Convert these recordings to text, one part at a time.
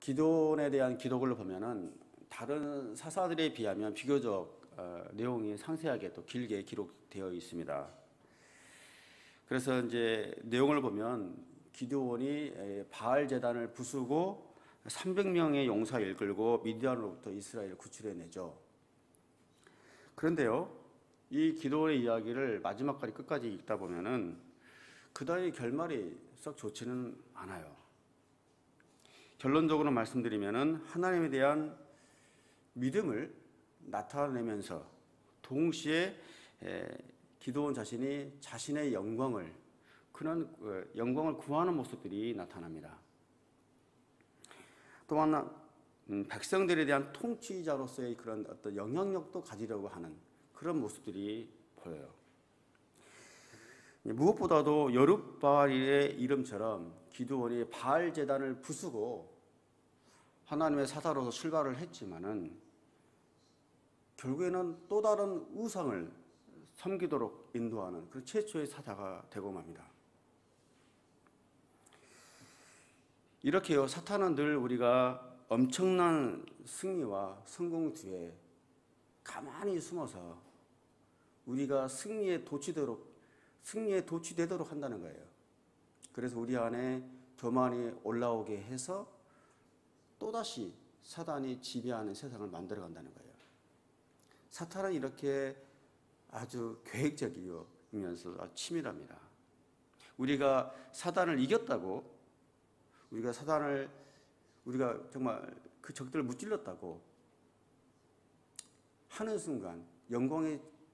기도원에 대한 기록을 보면은 다른 사사들에 비하면 비교적 내용이 상세하게 또 길게 기록되어 있습니다. 그래서 이제 내용을 보면 기드온이 바알 제단을 부수고 300명의 용사를 이끌고 미디안으로부터 이스라엘을 구출해내죠. 그런데요, 이 기드온의 이야기를 마지막까지 끝까지 읽다 보면은 그다음에 결말이 썩 좋지는 않아요. 결론적으로 말씀드리면은 하나님에 대한 믿음을 나타내면서 동시에 기드온 자신이 자신의 영광을 그런 영광을 구하는 모습들이 나타납니다. 또한 백성들에 대한 통치자로서의 그런 어떤 영향력도 가지려고 하는 그런 모습들이 보여요. 무엇보다도 여룹바알의 이름처럼 기드온이 바알 제단을 부수고 하나님의 사사로서 출발을 했지만은 결국에는 또 다른 우상을 섬기도록 인도하는 그 최초의 사자가 되고 맙니다. 이렇게요, 사탄은 늘 우리가 엄청난 승리와 성공 뒤에 가만히 숨어서 우리가 승리에 도취되도록 한다는 거예요. 그래서 우리 안에 교만이 올라오게 해서 또다시 사단이 지배하는 세상을 만들어간다는 거예요. 사탄은 이렇게 아주 계획적이면서 치밀합니다. 우리가 사단을 이겼다고, 우리가 정말 그 적들을 무찔렀다고 하는 순간,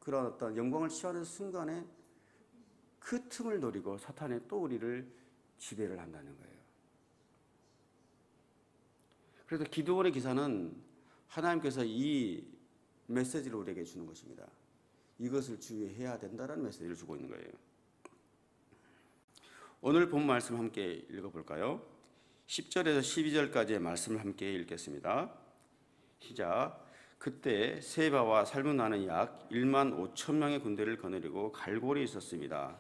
그런 어떤 영광을 취하는 순간에 그 틈을 노리고 사탄이 또 우리를 지배를 한다는 거예요. 그래서 기드온의 기사는 하나님께서 이 메시지를 우리에게 주는 것입니다. 이것을 주의해야 된다는 메시지를 주고 있는 거예요. 오늘 본 말씀 함께 읽어볼까요? 10절에서 12절까지의 말씀을 함께 읽겠습니다. 시작. 그때 세바와 살문나는 약 1만 5천 명의 군대를 거느리고 갈골에 있었습니다.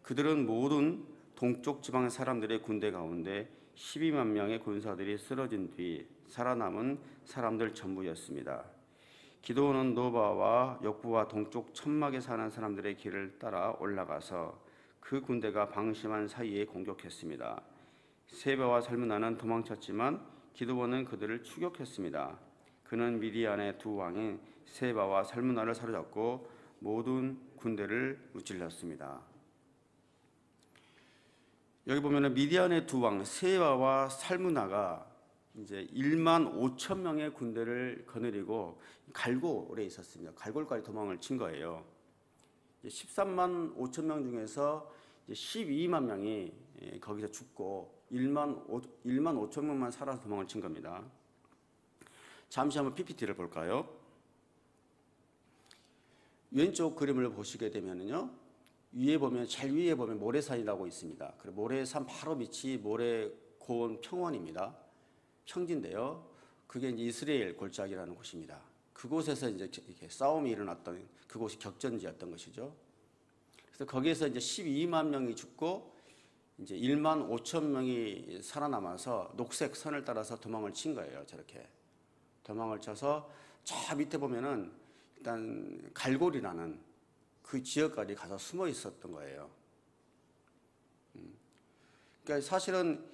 그들은 모든 동쪽 지방 사람들의 군대 가운데 12만 명의 군사들이 쓰러진 뒤 살아남은 사람들 전부였습니다. 기드온은 노바와 역부와 동쪽 천막에 사는 사람들의 길을 따라 올라가서 그 군대가 방심한 사이에 공격했습니다. 세바와 살문나는 도망쳤지만 기드온은 그들을 추격했습니다. 그는 미디안의 두 왕인 세바와 살문나를 사로잡고 모든 군대를 무찔렀습니다. 여기 보면은 미디안의 두 왕 세바와 살문나가 이제 1만 5천 명의 군대를 거느리고 갈골에 있었습니다. 갈골까지 도망을 친 거예요. 13만 5천 명 중에서 12만 명이 거기서 죽고 1만 5천 명만 살아서 도망을 친 겁니다. 잠시 한번 PPT를 볼까요? 왼쪽 그림을 보시게 되면요, 제일 위에 보면 모래산이라고 있습니다. 그리고 모래산 바로 밑이 모래고원 평원입니다. 평지인데요, 그게 이제 이스라엘 골짜기라는 곳입니다. 그곳에서 이제 이렇게 싸움이 일어났던 그곳이 격전지였던 것이죠. 그래서 거기에서 이제 12만 명이 죽고 이제 1만 5천 명이 살아남아서 녹색 선을 따라서 도망을 친 거예요. 저렇게 도망을 쳐서 저 밑에 보면은 일단 갈골이라는 그 지역까지 가서 숨어 있었던 거예요. 그러니까 사실은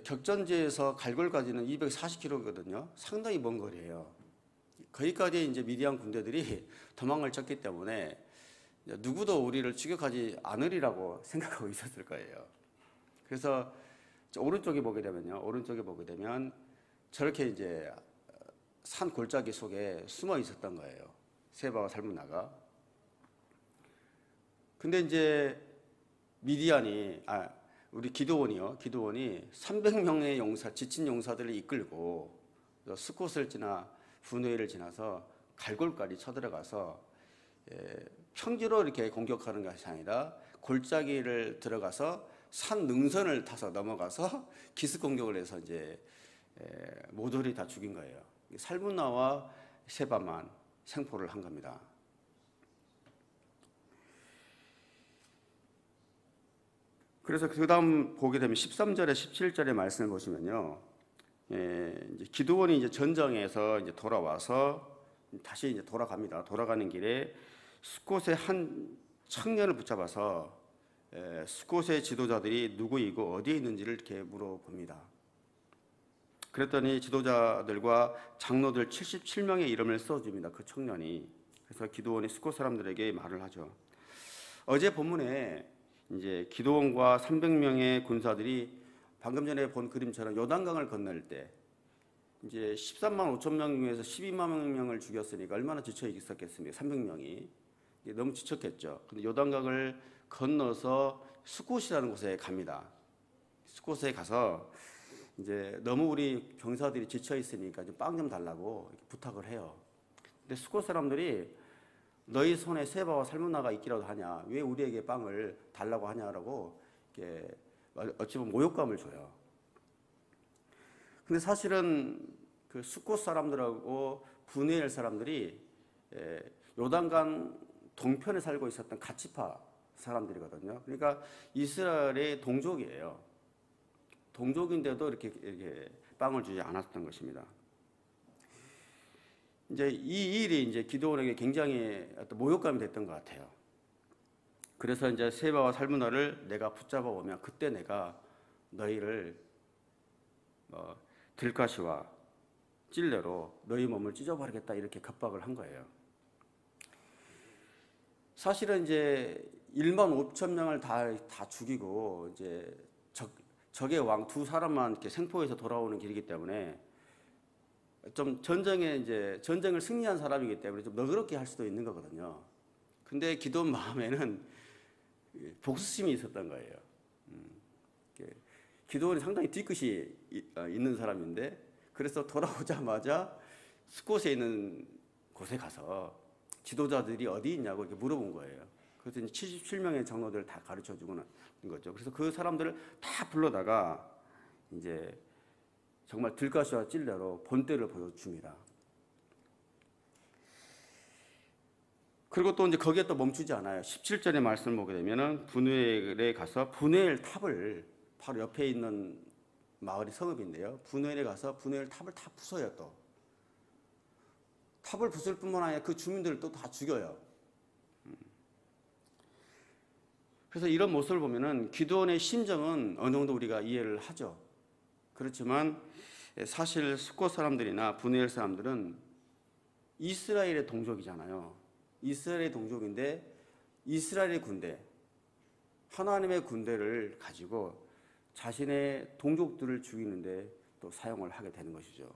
격전지에서 갈골까지는 240km거든요. 상당히 먼 거리예요. 거기까지 이제 미디안 군대들이 도망을 쳤기 때문에 누구도 우리를 추격하지 않으리라고 생각하고 있었을 거예요. 그래서 오른쪽에 보게 되면 저렇게 이제 산 골짜기 속에 숨어 있었던 거예요. 세바와 살문나가. 근데 이제 우리 기드온이 300명의 지친 용사들을 이끌고 스콧을 지나 분회를 지나서 갈골까지 쳐들어가서 평지로 이렇게 공격하는 것이 아니라 골짜기를 들어가서 산 능선을 타서 넘어가서 기습 공격을 해서 이제 모조리 다 죽인 거예요. 살문나와 세바만 생포를 한 겁니다. 그래서 그 다음 보게 되면 13절에 17절의 말씀을 보시면요, 이제 기드온이 이제 전쟁에서 이제 돌아와서 다시 이제 돌아갑니다. 돌아가는 길에 숫곳의 한 청년을 붙잡아서 숫곳의 지도자들이 누구이고 어디에 있는지를 이렇게 물어봅니다. 그랬더니 지도자들과 장로들 77명의 이름을 써줍니다. 그 청년이. 그래서 기드온이 숫곳 사람들에게 말을 하죠. 어제 본문에 이제 기드온과 300명의 군사들이 방금 전에 본 그림처럼 요단강을 건널 때 이제 13만 5천 명 중에서 12만 명을 죽였으니까 얼마나 지쳐 있었겠습니까? 300명이 너무 지쳤겠죠. 근데 요단강을 건너서 숫곳이라는 곳에 갑니다. 숫곳에 가서 이제 너무 우리 병사들이 지쳐 있으니까 좀 빵 좀 달라고 이렇게 부탁을 해요. 근데 숫곳 사람들이 너희 손에 세바와 살문나가 있기라도 하냐? 왜 우리에게 빵을 달라고 하냐라고 이렇게 어찌 보면 모욕감을 줘요. 근데 사실은 그 숫곳 사람들하고 분이엘 사람들이 요단강 동편에 살고 있었던 가치파 사람들이거든요. 그러니까 이스라엘의 동족이에요. 동족인데도 이렇게 빵을 주지 않았던 것입니다. 이제 이 일이 이제 기드온에게 굉장히 어떤 모욕감이 됐던 것 같아요. 그래서 이제 세바와 살문나를 내가 붙잡아 보면 그때 내가 너희를 들가시와 찔레로 너희 몸을 찢어버리겠다 이렇게 겁박을 한 거예요. 사실은 이제 1만 5천 명을 다 죽이고 이제 적의 왕 두 사람만 이렇게 생포해서 돌아오는 길이기 때문에 좀 전쟁을 승리한 사람이기 때문에 좀 너그럽게 할 수도 있는 거거든요. 근데 기드온 마음에는 복수심이 있었던 거예요. 기드온이 상당히 뒤끝이 있는 사람인데 그래서 돌아오자마자 숫곳에 있는 곳에 가서 지도자들이 어디 있냐고 이렇게 물어본 거예요. 그래서 이제 77명의 장로들을 다 가르쳐 주고는 거죠. 그래서 그 사람들을 다 불러다가 이제 정말 들가시와 찔레로 본때를 보여줍니다. 그리고 또 이제 거기에 또 멈추지 않아요. 17절의 말씀을 보게 되면은 분우엘에 가서 분우엘 탑을 바로 옆에 있는 마을이 성읍인데요. 분우엘에 가서 분우엘 탑을 다 부숴요. 또 탑을 부술 뿐만 아니라 그 주민들을 또 다 죽여요. 그래서 이런 모습을 보면은 기드온의 심정은 어느 정도 우리가 이해를 하죠. 그렇지만 사실 숫곳 사람들이나 분우엘 사람들은 이스라엘의 동족이잖아요. 이스라엘의 동족인데 이스라엘의 군대, 하나님의 군대를 가지고 자신의 동족들을 죽이는데 또 사용을 하게 되는 것이죠.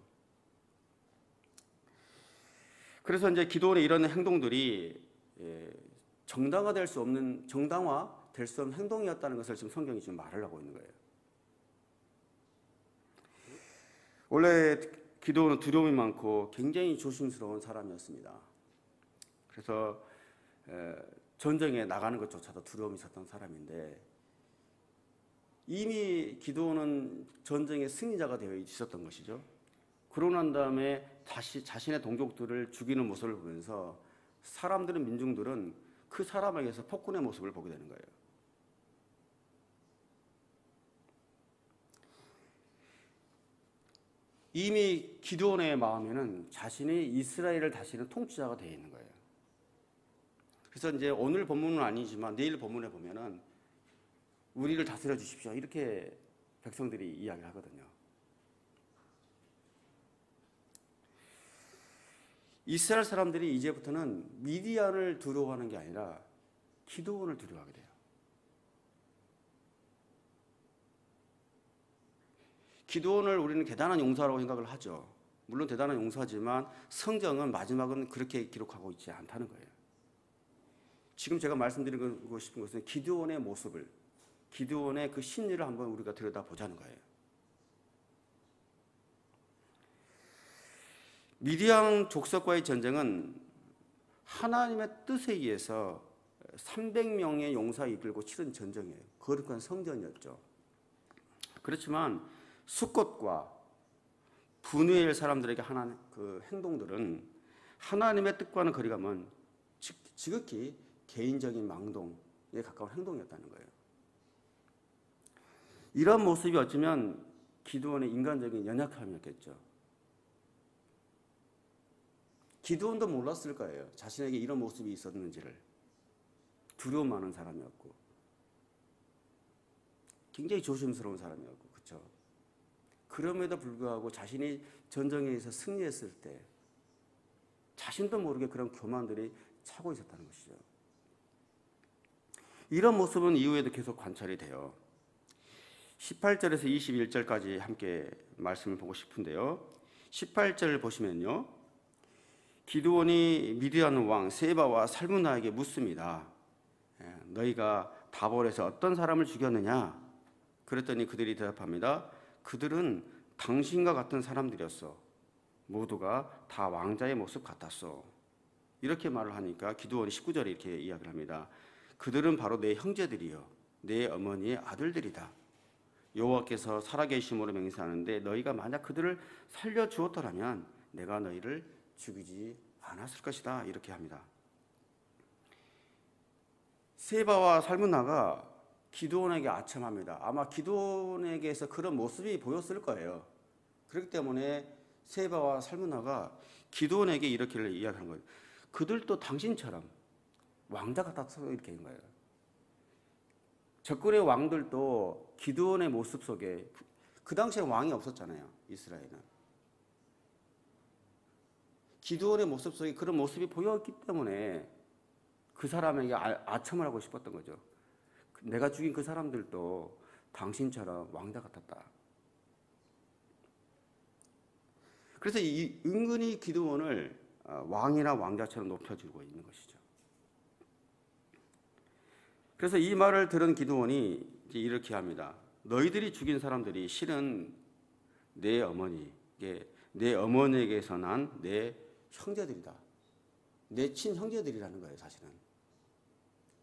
그래서 이제 기드온의 이런 행동들이 정당화될 수 없는 행동이었다는 것을 지금 성경이 지금 말을 하고 있는 거예요. 원래 기드온은 두려움이 많고 굉장히 조심스러운 사람이었습니다. 그래서 전쟁에 나가는 것조차도 두려움이 있었던 사람인데 이미 기드온은 전쟁의 승리자가 되어 있었던 것이죠. 그러고 난 다음에 다시 자신의 동족들을 죽이는 모습을 보면서 민중들은 그 사람에게서 폭군의 모습을 보게 되는 거예요. 이미 기드온의 마음에는 자신이 이스라엘을 다스리는 통치자가 되어 있는 거예요. 그래서 이제 오늘 본문은 아니지만 내일 본문에 보면은 우리를 다스려 주십시오. 이렇게 백성들이 이야기를 하거든요. 이스라엘 사람들이 이제부터는 미디안을 두려워하는 게 아니라 기드온을 두려워하게 돼요. 기드온을 우리는 대단한 용사라고 생각을 하죠. 물론 대단한 용사지만 성경은 마지막은 그렇게 기록하고 있지 않다는 거예요. 지금 제가 말씀드리고 싶은 것은 기드온의 모습을, 기드온의 그 심리를 한번 우리가 들여다보자는 거예요. 미디안 족속과의 전쟁은 하나님의 뜻에 의해서 300명의 용사 이끌고 치른 전쟁이에요. 거룩한 성전이었죠. 그렇지만 숫곳과 분우엘 사람들에게 하는 그 행동들은 하나님의 뜻과는 거리가 먼 지극히 개인적인 망동에 가까운 행동이었다는 거예요. 이런 모습이 어쩌면 기드온의 인간적인 연약함이었겠죠. 기드온도 몰랐을 거예요. 자신에게 이런 모습이 있었는지를. 두려움 많은 사람이었고 굉장히 조심스러운 사람이었고, 그렇죠? 그럼에도 불구하고 자신이 전쟁에서 승리했을 때 자신도 모르게 그런 교만들이 차고 있었다는 것이죠. 이런 모습은 이후에도 계속 관찰이 돼요. 18절에서 21절까지 함께 말씀을 보고 싶은데요. 18절을 보시면요. 기드온이 미디안 왕 세바와 살문나에게 묻습니다. 너희가 다볼에서 어떤 사람을 죽였느냐? 그랬더니 그들이 대답합니다. 그들은 당신과 같은 사람들이었어. 모두가 다 왕자의 모습 같았어. 이렇게 말을 하니까 기드온이 19절에 이렇게 이야기를 합니다. 그들은 바로 내 형제들이요, 내 어머니의 아들들이다. 여호와께서 살아계심으로 맹세하는데 너희가 만약 그들을 살려주었더라면 내가 너희를 죽이지 않았을 것이다. 이렇게 합니다. 세바와 살문나가 기드온에게 아첨합니다. 아마 기드온에게서 그런 모습이 보였을 거예요. 그렇기 때문에 세바와 살문나가 기드온에게 이렇게 이야기하는 거예요. 그들도 당신처럼 왕자 같았어. 이렇게 한 거예요. 적군의 왕들도 기드온의 모습 속에, 그 당시에 왕이 없었잖아요. 이스라엘은. 기드온의 모습 속에 그런 모습이 보였기 때문에 그 사람에게 아첨을 하고 싶었던 거죠. 내가 죽인 그 사람들도 당신처럼 왕자 같았다. 그래서 은근히 기드온을 왕이나 왕자처럼 높여주고 있는 것이죠. 그래서 이 말을 들은 기드온이 이렇게 합니다. 너희들이 죽인 사람들이 실은 내 어머니에게서 난 내 형제들이다. 내 친형제들이라는 거예요, 사실은.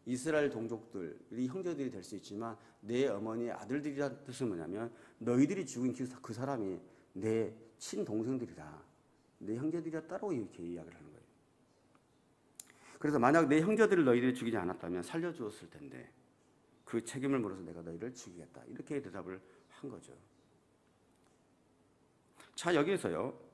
이스라엘 동족들이 형제들이 될 수 있지만 내 어머니의 아들들이라는 뜻은 뭐냐면 너희들이 죽인 그 사람이 내 친동생들이다. 내 형제들이었다라고 이렇게 이야기를 하는 거예요. 그래서 만약 내 형제들을 너희들이 죽이지 않았다면 살려주었을 텐데 그 책임을 물어서 내가 너희를 죽이겠다. 이렇게 대답을 한 거죠. 자, 여기에서요.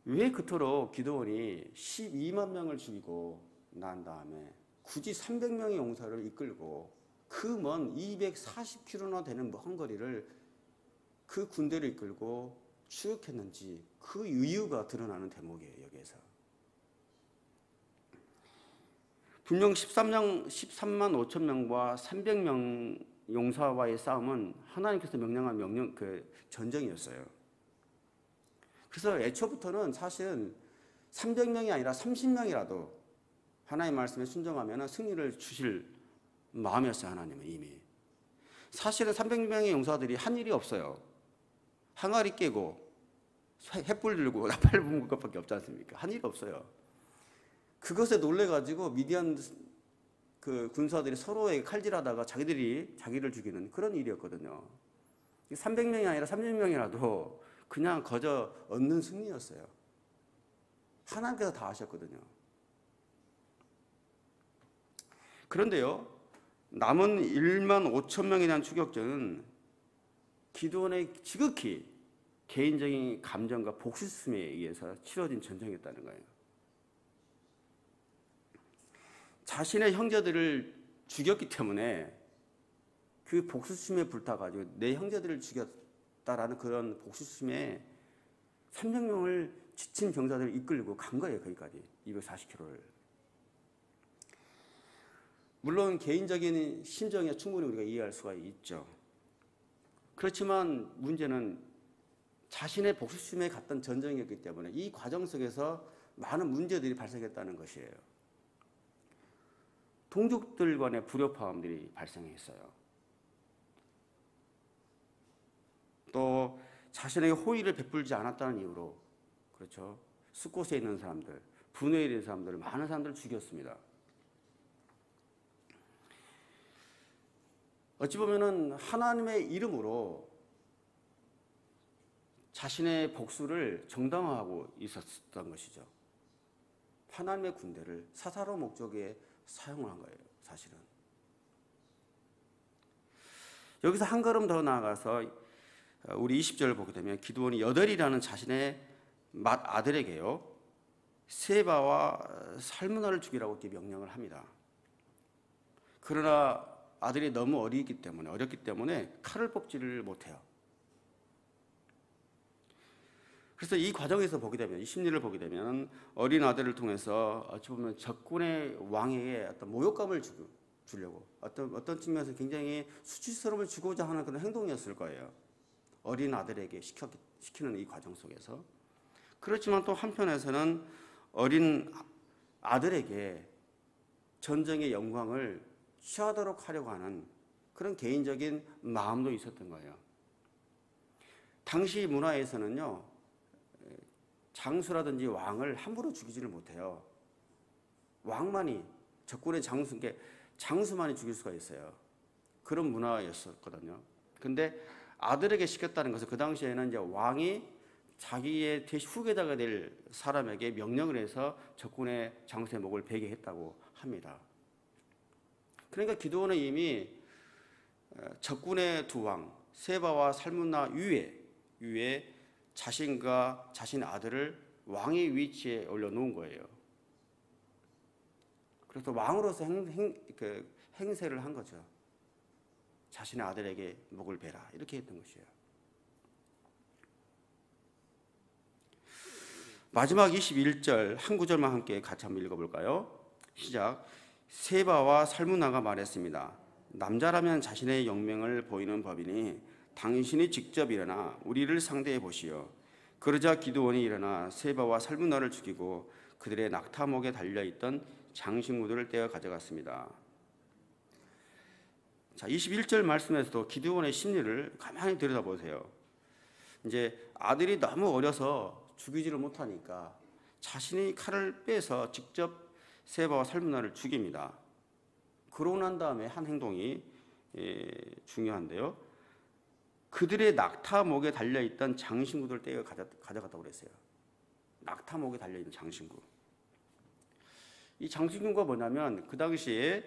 왜 그토록 기드온이 12만 명을 죽이고 난 다음에 굳이 300명의 용사를 이끌고 그 먼 240km나 되는 먼 거리를 그 군대를 이끌고 추격했는지 그 이유가 드러나는 대목이에요. 여기에서. 분명 13만 5천 명과 300명 용사와의 싸움은 하나님께서 명령한 전쟁이었어요. 그래서 애초부터는 사실은 300명이 아니라 30명이라도 하나님의 말씀에 순종하면 승리를 주실 마음이었어요. 하나님은 이미. 사실은 300명의 용사들이 한 일이 없어요. 항아리 깨고 횃불 들고 나팔 부는 것밖에 없지 않습니까? 한 일이 없어요. 그것에 놀래가지고 미디안 그 군사들이 서로에게 칼질하다가 자기를 죽이는 그런 일이었거든요. 300명이 아니라 30명이라도 그냥 거저 얻는 승리였어요. 하나님께서 다 하셨거든요. 그런데요, 남은 1만 5천 명에 대한 추격전은 기드온의 지극히 개인적인 감정과 복수심에 의해서 치러진 전쟁이었다는 거예요. 자신의 형제들을 죽였기 때문에 그 복수심에 불타가지고 내 형제들을 죽였다라는 그런 복수심에 300명을 지친 병사들을 이끌고 간 거예요. 거기까지 240km를. 물론 개인적인 심정에 충분히 우리가 이해할 수가 있죠. 그렇지만 문제는 자신의 복수심에 갔던 전쟁이었기 때문에 이 과정 속에서 많은 문제들이 발생했다는 것이에요. 동족들 간의 불협화음들이 발생했어요. 또 자신에게 호의를 베풀지 않았다는 이유로, 그렇죠, 숫곳에 있는 사람들, 분해에 있는 사람들, 많은 사람들을 죽였습니다. 어찌 보면은 하나님의 이름으로 자신의 복수를 정당화하고 있었던 것이죠. 하나님의 군대를 사사로운 목적에 사용한 거예요, 사실은. 여기서 한 걸음 더 나아가서 우리 20절을 보게 되면 기드온이 여덟이라는 자신의 맏아들에게요, 세바와 살므나를 죽이라고 이렇게 명령을 합니다. 그러나 아들이 너무 어렸기 때문에 칼을 뽑지를 못해요. 그래서 이 과정에서 보게 되면, 이 심리를 보게 되면 어린 아들을 통해서 어찌 보면 적군의 왕에게 어떤 모욕감을 주려고, 어떤 측면에서 굉장히 수치스러움을 주고자 하는 그런 행동이었을 거예요. 어린 아들에게 시키는 이 과정 속에서. 그렇지만 또 한편에서는 어린 아들에게 전쟁의 영광을 취하도록 하려고 하는 그런 개인적인 마음도 있었던 거예요. 당시 문화에서는요, 장수라든지 왕을 함부로 죽이지를 못해요. 왕만이, 적군의 장수만이 죽일 수가 있어요. 그런 문화였었거든요. 근데 아들에게 시켰다는 것은 그 당시에는 이제 왕이 자기의 후계자가 될 사람에게 명령을 해서 적군의 장수의 목을 베게 했다고 합니다. 그러니까 기드온은 이미 적군의 두 왕, 세바와 살문나 위에 자신과 자신의 아들을 왕의 위치에 올려놓은 거예요. 그래서 왕으로서 행세를 한 거죠. 자신의 아들에게 목을 베라, 이렇게 했던 것이에요. 마지막 21절 한 구절만 함께 같이 한번 읽어볼까요? 시작. 세바와 살문나가 말했습니다. 남자라면 자신의 영명을 보이는 법이니 당신이 직접 일어나 우리를 상대해 보시오. 그러자 기드온이 일어나 세바와 살문나를 죽이고 그들의 낙타목에 달려있던 장신구들을 떼어 가져갔습니다. 자, 21절 말씀에서도 기드온의 심리를 가만히 들여다보세요. 이제 아들이 너무 어려서 죽이지를 못하니까 자신이 칼을 빼서 직접 세바와 살문나를 죽입니다. 그러고 난 다음에 한 행동이 중요한데요. 그들의 낙타목에 달려있던 장신구들 떼어 가져갔다고 그랬어요. 낙타목에 달려있는 장신구. 이 장신구가 뭐냐면 그 당시에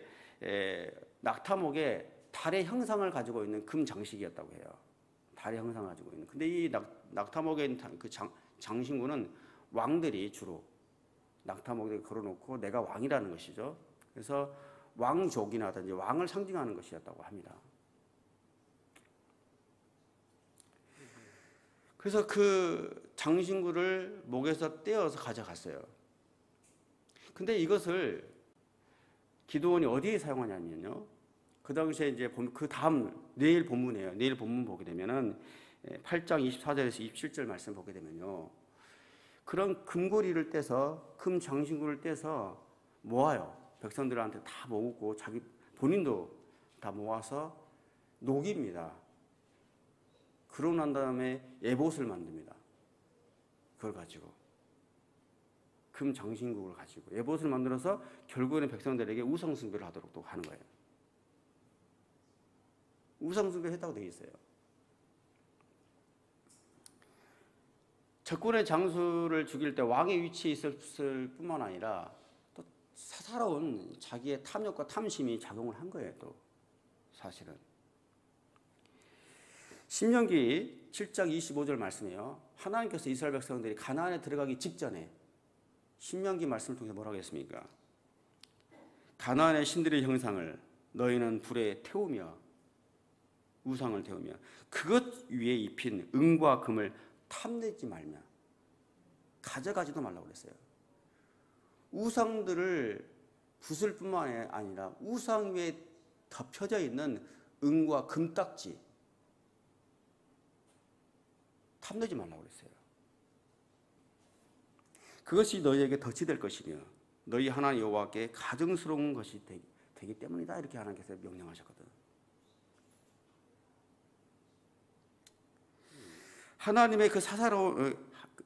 낙타목에 달의 형상을 가지고 있는 금 장식이었다고 해요. 달의 형상을 가지고 있는. 근데 이 낙타목에 있는 그 장신구는 왕들이 주로 낙타목에 걸어놓고 내가 왕이라는 것이죠. 그래서 왕족이나든지 왕을 상징하는 것이었다고 합니다. 그래서 그 장신구를 목에서 떼어서 가져갔어요. 근데 이것을 기드온이 어디에 사용하냐면요. 그 당시에 이제 그 다음 내일 본문이에요. 내일 본문 보게 되면은 8장 24절에서 27절 말씀 보게 되면요. 그런 금고리를 떼서 금 장신구를 떼서 모아요. 백성들한테 다 모으고 본인도 다 모아서 녹입니다. 그러고 난 다음에 에봇을 만듭니다. 그걸 가지고 금 장신구를 가지고 에봇을 만들어서 결국에는 백성들에게 우상숭배를 하도록 또 하는 거예요. 우상숭배를 했다고 되어 있어요. 적군의 장수를 죽일 때 왕의 위치에 있었을 뿐만 아니라 또 사사로운 자기의 탐욕과 탐심이 작용을 한 거예요. 또 사실은 신명기 7장 25절 말씀이에요. 하나님께서 이스라엘 백성들이 가나안에 들어가기 직전에 신명기 말씀을 통해서 뭐라고 했습니까? 가나안의 신들의 형상을 너희는 불에 태우며 우상을 태우며 그것 위에 입힌 은과 금을 탐내지 말며 가져가지도 말라고 그랬어요. 우상들을 부술 뿐만 아니라 우상 위에 덮여져 있는 은과 금딱지 탐내지 말라고 그랬어요. 그것이 너희에게 덫이 될 것이며 너희 하나님 여호와께 가증스러운 것이 되기 때문이다. 이렇게 하나님께서 명령하셨거든. 하나님의 그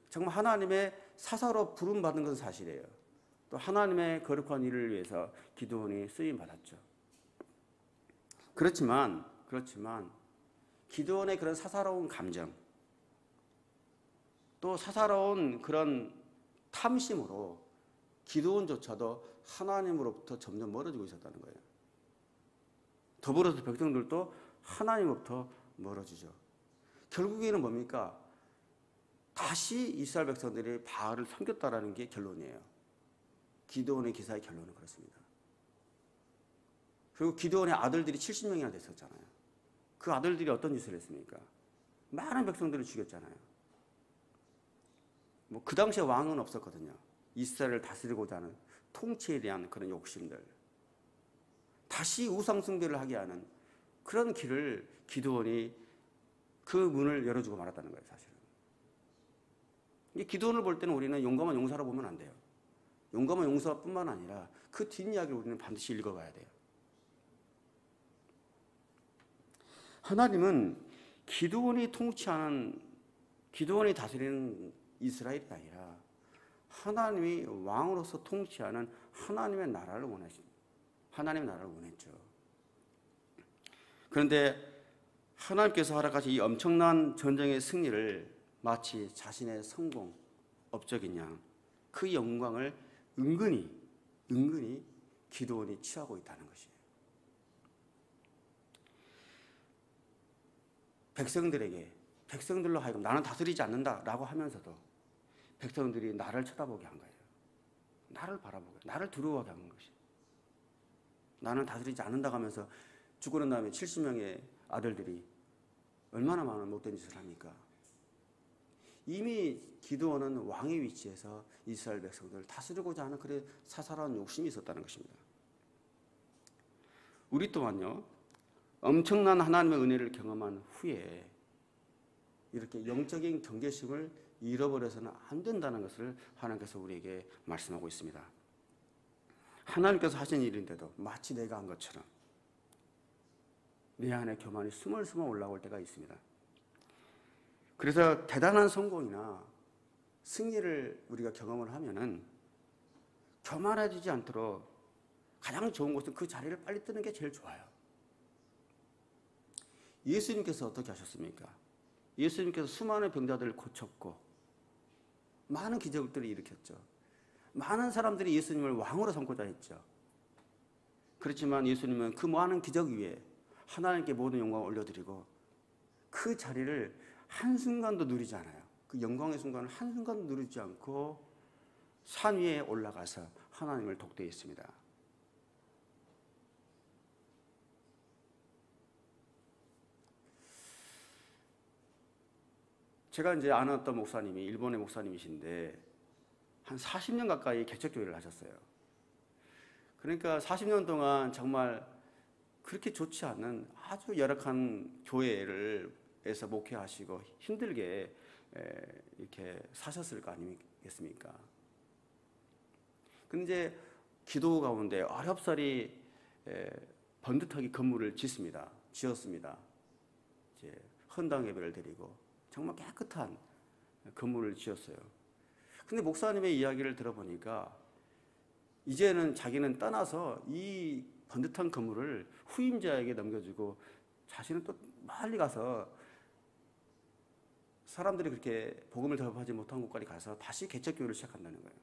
정말 하나님의 사사로 부름받은 것은 사실이에요. 또 하나님의 거룩한 일을 위해서 기드온이 쓰임 받았죠. 그렇지만 기드온의 그런 사사로운 감정, 또 사사로운 그런 탐심으로 기드온조차도 하나님으로부터 점점 멀어지고 있었다는 거예요. 더불어서 백성들도 하나님으로부터 멀어지죠. 결국에는 뭡니까? 다시 이스라엘 백성들이 바알을 섬겼다라는 게 결론이에요. 기드온의 기사의 결론은 그렇습니다. 그리고 기드온의 아들들이 70명이나 됐었잖아요. 그 아들들이 어떤 짓을 했습니까? 많은 백성들을 죽였잖아요. 뭐 그 당시에 왕은 없었거든요. 이스라엘을 다스리고자 하는 통치에 대한 그런 욕심들, 다시 우상 숭배를 하게 하는 그런 길을 기드온이 그 문을 열어주고 말았다는 거예요, 사실은. 기드온을 볼 때는 우리는 용감한 용사로 보면 안 돼요. 용감한 용사뿐만 아니라 그 뒷이야기를 우리는 반드시 읽어가야 돼요. 하나님은 기드온이 통치하는, 기드온이 다스리는 이스라엘이 아니라 하나님이 왕으로서 통치하는 하나님의 나라를 원하십니다. 하나님의 나라를 원했죠. 그런데 하나님께서 허락하신 이 엄청난 전쟁의 승리를 마치 자신의 성공, 업적인 양 그 영광을 은근히 기드온이 취하고 있다는 것이에요. 백성들로 하여금 나는 다스리지 않는다라고 하면서도 백성들이 나를 쳐다보게 한 거예요. 나를 바라보게, 나를 두려워하게 한 것이. 나는 다스리지 않는다고 하면서 죽고 난 다음에 70명의 아들들이 얼마나 많은 못된 짓을 합니까? 이미 기드온은 왕의 위치에서 이스라엘 백성들을 다스리고자 하는 그런 사사로운 욕심이 있었다는 것입니다. 우리 또한요, 엄청난 하나님의 은혜를 경험한 후에 이렇게 영적인 경계심을 잃어버려서는 안 된다는 것을 하나님께서 우리에게 말씀하고 있습니다. 하나님께서 하신 일인데도 마치 내가 한 것처럼 내 안에 교만이 스멀스멀 올라올 때가 있습니다. 그래서 대단한 성공이나 승리를 우리가 경험을 하면은 교만해지지 않도록 가장 좋은 것은 그 자리를 빨리 뜨는 게 제일 좋아요. 예수님께서 어떻게 하셨습니까? 예수님께서 수많은 병자들을 고쳤고 많은 기적들을 일으켰죠. 많은 사람들이 예수님을 왕으로 삼고자 했죠. 그렇지만 예수님은 그 많은 기적 위에 하나님께 모든 영광을 올려드리고 그 자리를 한순간도 누리지 않아요. 그 영광의 순간을 한순간도 누리지 않고 산 위에 올라가서 하나님을 독대했습니다. 제가 이제 아는 어떤 목사님이 일본의 목사님이신데 한 40년 가까이 개척교회를 하셨어요. 그러니까 40년 동안 정말 그렇게 좋지 않은 아주 열악한 교회에서 목회하시고 힘들게 이렇게 사셨을 거 아니겠습니까? 근데 이제 기도 가운데 어렵사리 번듯하게 건물을 지었습니다. 이제 헌당 예배를 드리고 정말 깨끗한 건물을 지었어요. 근데 목사님의 이야기를 들어보니까 이제는 자기는 떠나서 이 번듯한 건물을 후임자에게 넘겨주고 자신은 또 멀리 가서 사람들이 그렇게 복음을 접하지 못한 곳까지 가서 다시 개척교회를 시작한다는 거예요.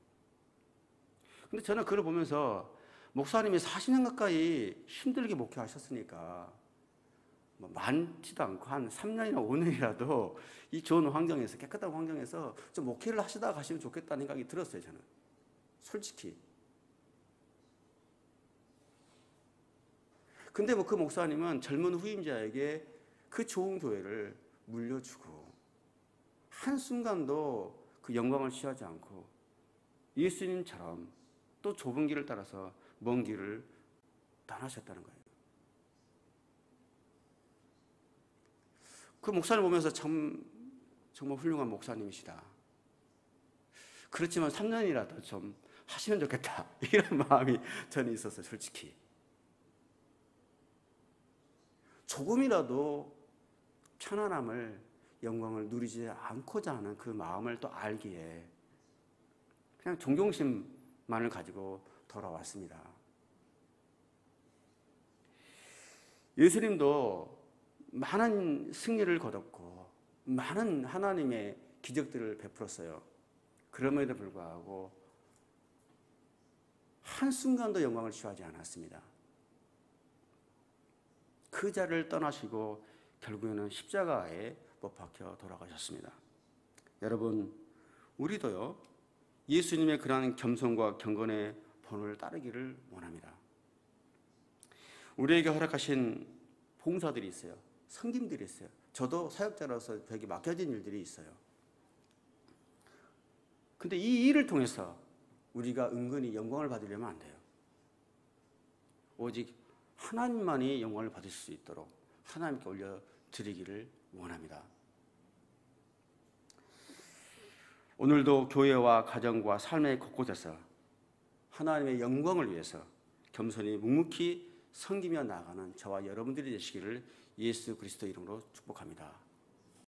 근데 저는 그걸 보면서 목사님이 40년 가까이 힘들게 목회하셨으니까 뭐 많지도 않고 한 3년이나 5년이라도 이 좋은 환경에서, 깨끗한 환경에서 좀 목회를 하시다가 가시면 좋겠다는 생각이 들었어요, 저는. 솔직히. 근데 뭐 그 목사님은 젊은 후임자에게 그 좋은 교회를 물려주고 한순간도 그 영광을 취하지 않고 예수님처럼 또 좁은 길을 따라서 먼 길을 떠나셨다는 거예요. 그 목사를 보면서 정말 훌륭한 목사님이시다. 그렇지만 3년이라도 좀 하시면 좋겠다. 이런 마음이 저는 있었어요, 솔직히. 조금이라도 편안함을, 영광을 누리지 않고자 하는 그 마음을 또 알기에 그냥 존경심만을 가지고 돌아왔습니다. 예수님도 많은 승리를 거뒀고 많은 하나님의 기적들을 베풀었어요. 그럼에도 불구하고 한순간도 영광을 취하지 않았습니다. 그 자리를 떠나시고 결국에는 십자가에 못 박혀 돌아가셨습니다. 여러분, 우리도요, 예수님의 그러한 겸손과 경건의 본을 따르기를 원합니다. 우리에게 허락하신 봉사들이 있어요. 섬김들이 있어요. 저도 사역자로서 저에게 맡겨진 일들이 있어요. 근데 이 일을 통해서 우리가 은근히 영광을 받으려면 안 돼요. 오직 하나님만이 영광을 받을 수 있도록 하나님께 올려드리기를 원합니다. 오늘도 교회와 가정과 삶의 곳곳에서 하나님의 영광을 위해서 겸손히 묵묵히 섬기며 나아가는 저와 여러분들이 되시기를 예수 그리스도 이름으로 축복합니다.